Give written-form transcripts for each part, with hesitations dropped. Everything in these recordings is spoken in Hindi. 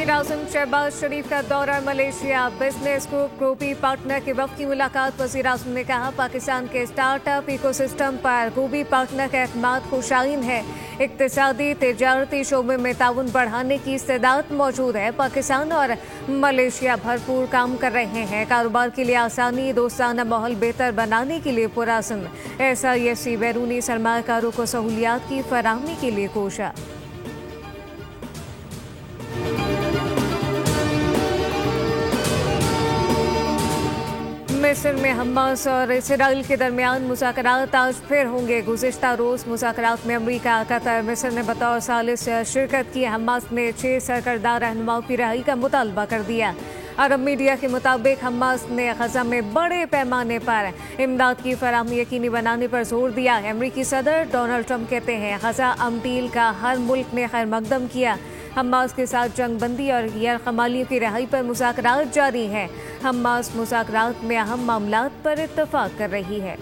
वजीर आज़म शहबाज शरीफ का दौरा Malaysia. Business group groupie partner के वक्त की मुलाकात। वजीर आज़म ने कहा पाकिस्तान के स्टार्टअप इकोसिस्टम पर ग्रुपी पार्टनर का एतमाद खुशाइन है। इक्तिसादी तिजारती शोबे में ताउन बढ़ाने की इस्तेदाद मौजूद है। पाकिस्तान और मलेशिया भरपूर काम कर रहे हैं। कारोबार के लिए आसानी, दोस्ताना माहौल बेहतर बनाने के लिए पुरअज़्म। SIFC बैरूनी सरमाकारों को सहूलियात की फराहमी के लिए कोशा। मिस्र में हमास और इसराइल के दरमियान मुज़ाकरात आज फिर होंगे। गुज़िश्ता रोज़ मुज़ाकरात में अमरीका, कतर, मिस्र ने बतौर सालिस शिरकत की। हमास ने 6 सरकर्दा रहनुमाओं की रिहाई का मुतालबा कर दिया। अरब मीडिया के मुताबिक हमास ने गजा में बड़े पैमाने पर इमदाद की फराहमी यकीनी बनाने पर जोर दिया है। अमरीकी सदर डोनाल्ड ट्रंप कहते हैं गजा अमडील का हर मुल्क ने खैर मकदम किया। हमास के साथ जंग बंदी और गैर-कमालियों की रिहाई पर मुज़ाकरात जारी हैं। हमास मुज़ाकरात में अहम मामलात पर इत्तफाक कर रही है।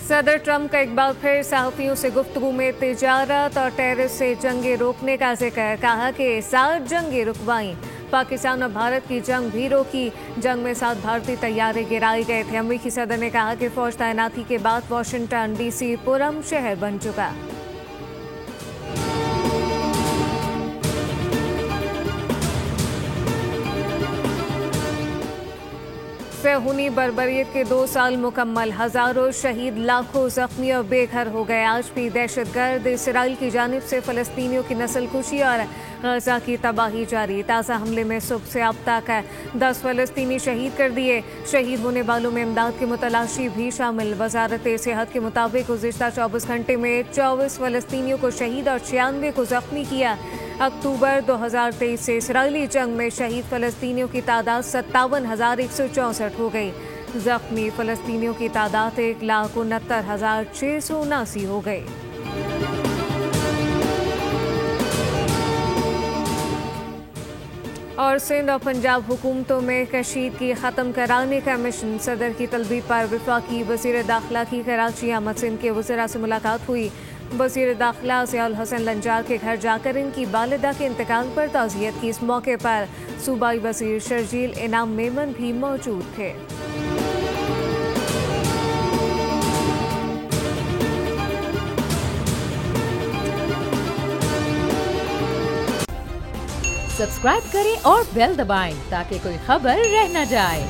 सदर ट्रंप का एक बार फिर सहाफ़ियों से गुफ्तगू में तिजारत और टेररिस्ट से जंगें रोकने का जिक्र। कहा कि 7 जंगें रुकवाईं। पाकिस्तान और भारत की जंग भी रोकी। जंग में 7 भारतीय तैयारे गिराए गए थे। अमरीकी सदर ने कहा कि फौज तैनाती के बाद वाशिंगटन DC पुरअमन शहर बन चुका। सेहूनी बर्बरियत के 2 साल मुकम्मल। हजारों शहीद, लाखों जख्मी और बेघर हो गए। आज भी दहशतगर्द इसराइल की जानिब से फ़लस्तीनियों की नस्लकुशी और गजा की तबाही जारी। ताज़ा हमले में सुबह से अब तक 10 फ़लस्तीनी शहीद कर दिए। शहीद होने वालों में इमदाद की मुतलाशी भी शामिल। वजारत सेहत के मुताबिक गुज़िश्ता 24 घंटे में 24 फ़लस्तीनियों को शहीद और 96 को जख्मी किया। अक्टूबर 2023 से इसराइली जंग में शहीद फ़लस्तीनियों की तादाद 57,164 हो गई। जख्मी फ़लस्तीनियों की तादाद 1,69,679 हो गई। और सिंध और पंजाब हुकूमतों में कशीदगी ख़त्म कराने का मिशन। सदर की तलबी पर वफाकी वज़ीर दाखिला की कराची आमद। सिंध के वज़रा से मुलाकात हुई। वज़ीर दाखिला ज़ियाउल हसन लंजार के घर जाकर इनकी वालिदा के इंतकाल पर ताज़ियत की। इस मौके पर सूबाई वज़ीर शर्जील इनाम मेमन भी मौजूद थे। सब्सक्राइब करें और बेल दबाएं ताकि कोई खबर रह न जाए।